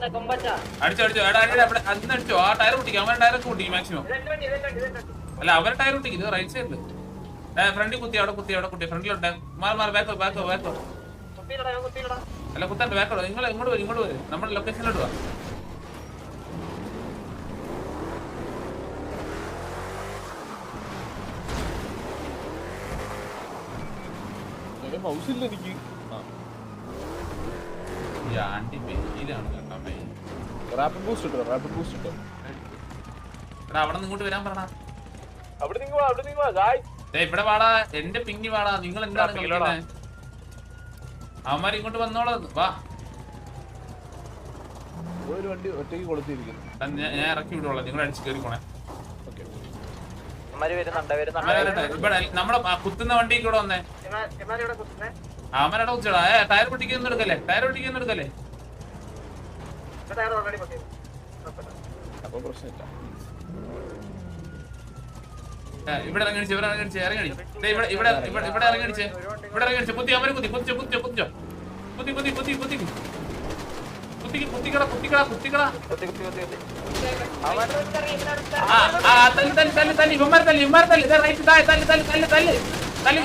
അടിച്ചോ അടിച്ചോ ആ ടയർ പൊട്ടിക്കും അവൻ ടയറൊക്കെ പൊട്ടിക്കും മാക്സിമം അല്ല അവരുടെ ടയർ പൊട്ടിക്കും ഇത് റൈറ്റ് സൈഡില് ഫ്രണ്ടിൽ കുത്തി അവിടെ കുത്തി ഫ്രണ്ടിലുണ്ട് മാറി ബാക്കോ അല്ല കുത്തണ്ട ബാക്കോ നിങ്ങൾ ഇങ്ങോട്ട് വരും നമ്മുടെ ലൊക്കേഷനിലോട്ട് വാ ഹൗസില്ല എനിക്ക് ആന്റി വെയിലാണ് കേട്ടോ റാപ്പിഡ് ബൂസ്റ്റ് ഇട്ടോ എടാ അവിടെ നിന്ന് ഇങ്ങോട്ട് വരാൻ പറഞ്ഞ ഇവിടെ വാടാ എന്റെ പിങ്ങി വാടാ നിങ്ങൾ എന്താണ് കളിക്കുന്നത് അവന്മാർ ഇങ്ങോട്ട് വന്നോളാ വാ ഒരു വണ്ടി ഒറ്റയ്ക്ക് കൊളുത്തിയിരിക്കുന്നു ഞാൻ ഇറക്കി വിടുവോളാം നിങ്ങൾ അടിച്ച് കയറി പോണേ ഇവിടെ നമ്മളെ കുത്തുന്ന വണ്ടി കൂടെ വന്നേ അവന്മാരുടെ കുത്തിടാ ടയർ പൊട്ടിക്കൊന്നും എടുക്കല്ലേ അപ്പൊ പ്രശ്നമില്ല ഇവിടെ ഇറങ്ങിച്ച് ഇവിടെ ഇറങ്ങിച്ച് കുത്തി അവര് കുത്തിക്കടാ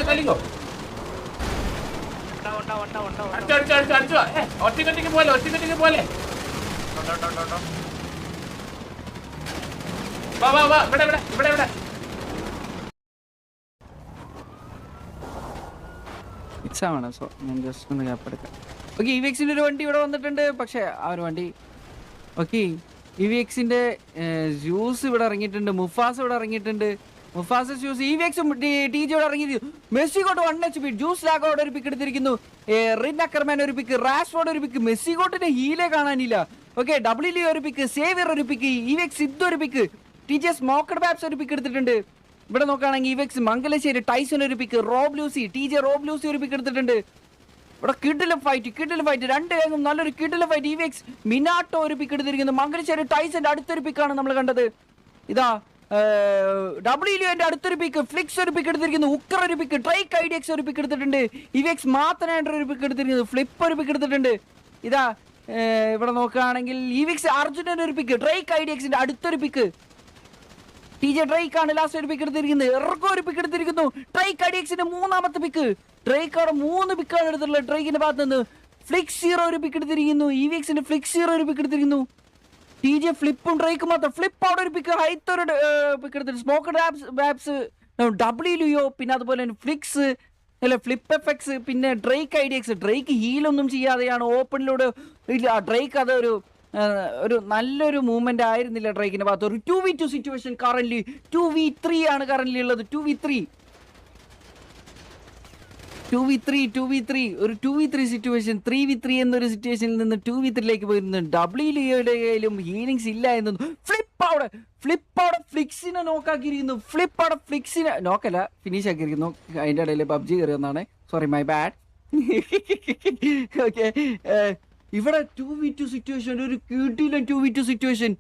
തല്ലിക്കോ അടിച്ചോ ഒറ്റയ്ക്ക് പോലെ വാ ഇവിടെ ആണ് സോ ഞാൻ ജസ്റ്റ് ഒന്ന് ഗ്യാപ്പ് എടുക്കാം ഓക്കെ ഇവിഎക്സിന്റെ ഒരു വണ്ടി ഇവിടെ വന്നിട്ടുണ്ട് പക്ഷെ ആ ഒരു വണ്ടി ഓക്കെ ഇവിഎക്സിന്റെ ജ്യൂസ് ഇവിടെ ഇറങ്ങിയിട്ടുണ്ട് മുഫാസ് ഇവിടെ ഇറങ്ങിയിട്ടുണ്ട് മുഫാസ് ജ്യൂസ് ഇവിഎക്സും ടി ജി ഇവിടെ ഇറങ്ങിയിരിക്കുന്നു മെസ്സിഗോട്ട് 1 HP ജ്യൂസ് ലാഗോട് ഒരു പിക്ക് എടുത്തിരിക്കുന്നു റിൻ അക്കർമാൻ ഒരു പിക്ക് റാഷ്ഫോർഡ് ഒരു പിക്ക് മെസ്സിഗോട്ടിന്റെ ഹീലെ കാണാനില്ല ഓക്കെ ഡബ്ല്യു ഒരു പിക്ക് സേവിയർ ഒരു പിക്ക് ഇവിഎക്സ് സിദ്ധു ഒരു പിക്ക് ടി ജി സ്മോക്കഡ് ബാപ്സ് ഒരു പിക്ക് എടുത്തിട്ടുണ്ട് ഇവിടെ നോക്കുകയാണെങ്കിൽ ഇവെക്സ് മംഗലശ്ശേരി ടൈസൺ ഒരു പിക്ക് റോബ് ലൂസി ഒരു പിക്ക് എടുത്തിട്ടുണ്ട് ഇവിടെ കിഡിലും ഫൈറ്റ് രണ്ട് ഗാങ്ങും നല്ലൊരു കിഡിലും ഫൈറ്റ് ഇവെക്സ് മിനാട്ടോ ഒരു പിക്ക് എടുത്തിരിക്കുന്നു മംഗലശ്ശേരി ടൈസന്റെ അടുത്തൊരു പിക്കാണ് നമ്മൾ കണ്ടത് ഇതാ ഡബ്ല്യുന്റെ അടുത്തൊരു പിക്ക് ഫ്ലിക്സ് ഒരു പിക്ക് എടുത്തിരിക്കുന്നു ഉക്കർ ഒരു പിക്ക് ട്രൈക്ക് ഐഡിയക്സ് ഒരു പിക്ക് എടുത്തിട്ടുണ്ട് ഇവെക്സ് മാത്തനായിട്ട് ഒരു പിക്ക് എടുത്തിരിക്കുന്നു ഫ്ലിപ്പ് ഒരു പിക്ക് എടുത്തിട്ടുണ്ട് ഇതാ ഇവിടെ നോക്കുകയാണെങ്കിൽ ഇവെക്സ് അർജുനൻ ഒരു പിക്ക് ട്രൈക്ക് ഐഡിയക്സിന്റെ അടുത്തൊരു പിക്ക് ടി ജെ ഡ്രൈക്ക് ആണ് ലാസ്റ്റ് ഒരു പിക്ക് എടുത്തിരിക്കുന്നത് എർഗോ ഒരു പിക്ക് എടുത്തിരിക്കുന്നു ട്രൈക്ക് അഡിയക്സിന്റെ മൂന്നാമത്തെ പിക്ക് ഡ്രൈക്ക് അവിടെ 3 പിക്കാണ് എടുത്തിട്ടുള്ളത് ഡ്രൈക്കിന്റെ ഭാഗത്ത് നിന്ന് ഫ്ലിക്സ് 0 ഒരു പിക്ക് എടുത്തിരിക്കുന്നു ഇവിഎക്സിന്റെ ഫ്ലിക്സ് 0 ഒരു പിക്ക് എടുത്തിരിക്കുന്നു ടി ജെ ഫ്ലിപ്പും ഡ്രൈക്കും മാത്രം ഫ്ലിപ്പ് അവിടെ ഒരു പിക്ക് ഹൈത്ത് ഒരു പിക്ക് എടുത്തിട്ട് സ്മോക്കഡ് ബാപ്സ് ഡബ്ല്യു പിന്നെ അതുപോലെ തന്നെ ഫ്ലിക്സ് അല്ല ഫ്ലിപ്പ് എഫക്സ് പിന്നെ ഡ്രൈക്ക് ഐഡിയക്സ് ഡ്രൈക്ക് ഹീലൊന്നും ചെയ്യാതെയാണ് ഓപ്പണിലൂടെ ഡ്രൈക്ക് ഒരു നല്ലൊരു മൂവ്മെന്റ് ആയിരുന്നില്ല ഡ്രൈക്കിന്റെ ഭാഗത്ത് ഒരു 2v2 സിറ്റുവേഷൻ കറന്റ് 2v3 ആണ് കറന്റ് ഉള്ളത് 2v3 ഒരു 2v3 സിറ്റുവേഷൻ 3v3 എന്നൊരു സിറ്റുവേഷനിൽ നിന്ന് 2v3ലേക്ക് പോയിരുന്നു ഡബ്ല്യുയുടെ കയ്യിലും ഹീലിങ്സ് ഇല്ല എന്നൊന്നും ഫ്ലിപ്പ് അവിടെ ഫ്ലിക്സിനെ നോക്കാക്കിയിരിക്കുന്നു ഫ്ലിപ്പ് അവിടെ ഫ്ലിക്സിനെ നോക്കല്ല ഫിനിഷ് ആക്കിയിരിക്കുന്നു അതിന്റെ ഇടയിൽ പബ്ജി കയറി വന്നാണ് സോറി മൈ ബാഡ് ഓക്കെ ഇവിടെ 2v2 സിറ്റുവേഷൻ ഒരു കിടിലൻ 2v2 സിറ്റുവേഷൻ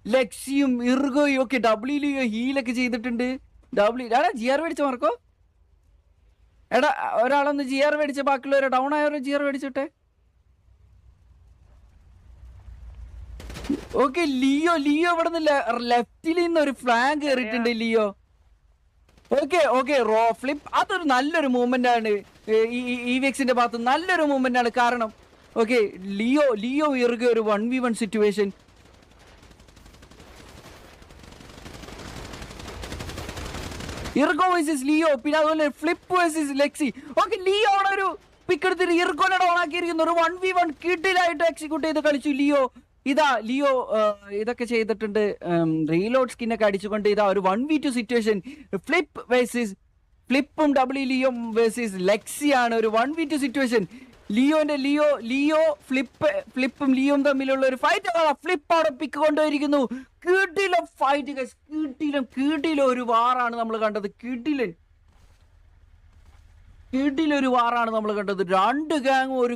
ലെക്സിയും ഇർഗോയും ഒക്കെ ഡബ്ല്യു ഹീലൊക്കെ ചെയ്തിട്ടുണ്ട് ജിആർ മേടിച്ച മാർക്കോ എടാ ഒരാളൊന്ന് ജിആർ മേടിച്ച ബാക്കിയുള്ളവരെ ഡൗൺ ആയവരെ ജിആർ മേടിച്ചോട്ടെ ഓക്കെ ലിയോ ഇവിടെ നിന്ന് ലെഫ്റ്റിൽ നിന്ന് ഒരു ഫ്ലാങ്ക് കയറിയിട്ടുണ്ട് ലിയോ ഓക്കെ റോ ഫ്ലിപ്പ് അതൊരു നല്ലൊരു മൂവ്മെന്റ് ആണ് ഇവിഎക്സിന്റെ ഭാഗത്ത് നല്ലൊരു മൂവ്മെന്റ് ആണ് കാരണം ഓക്കെ ലിയോ ഇറുക ഒരു 1v1 സിറ്റുവേഷൻ ഇർഗോ വേഴ്സസ് ലിയോ പിന്നെ അതുപോലെ flip versus Lexy okay Leo അവിടെ ഒരു പിക്ക് എടുത്തിട്ട് ഇർഗോനെ ഡൗൺ ആക്കിയിരിക്കുന്നു ഒരു 1v1 കിഡിലായിട്ട് എക്സിക്യൂട്ട് ചെയ്ത് കളിച്ചു ലിയോ ഇതൊക്കെ ചെയ്തിട്ടുണ്ട് റീലോഡ് സ്കിന്നൊക്കെ അടിച്ചുകൊണ്ട് ഒരു 1v2 സിറ്റുവേഷൻ ഫ്ലിപ്പും ലിയോ വേഴ്സസ് ലെക്സിയാണ് ഒരു 1v2 സിറ്റുവേഷൻ ലിയോ ഫ്ലിപ്പും ലിയോയും തമ്മിലുള്ള ഒരു ഫൈറ്റ് ഫ്ലിപ്പ് അവിടെ പിക്ക് കൊണ്ടുപോയിരിക്കുന്നു കിടിലം ഫൈറ്റ് കിടിലം ഒരു വാറാണ് നമ്മൾ കണ്ടത് കിടിലൊരു വാറാണ് നമ്മൾ കണ്ടത് രണ്ട് ഗാങ്ങും ഒരു